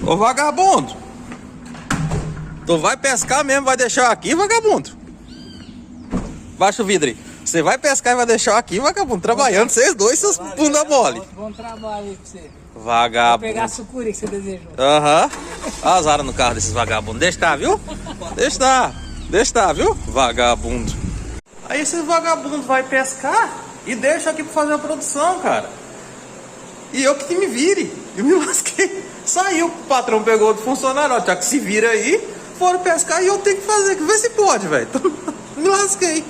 Ô vagabundo, tu vai pescar mesmo, vai deixar aqui, vagabundo? Baixa o vidro aí. Você vai pescar e vai deixar aqui, vagabundo, trabalhando, vocês dois, seus bunda mole. Bom trabalho aí pra você. Vagabundo. Vou pegar a sucuri que você desejou. Aham. Azar no carro desses vagabundos. Deixa estar, viu? Deixa estar. Deixa estar, viu? Vagabundo. Aí esses vagabundos vai pescar e deixa aqui pra fazer a produção, cara. E eu que me vire. Eu me lasquei. Saiu, o patrão pegou outro funcionário, ó, já que se vira aí, foram pescar e eu tenho que fazer. Vê se pode, velho. Me lasquei.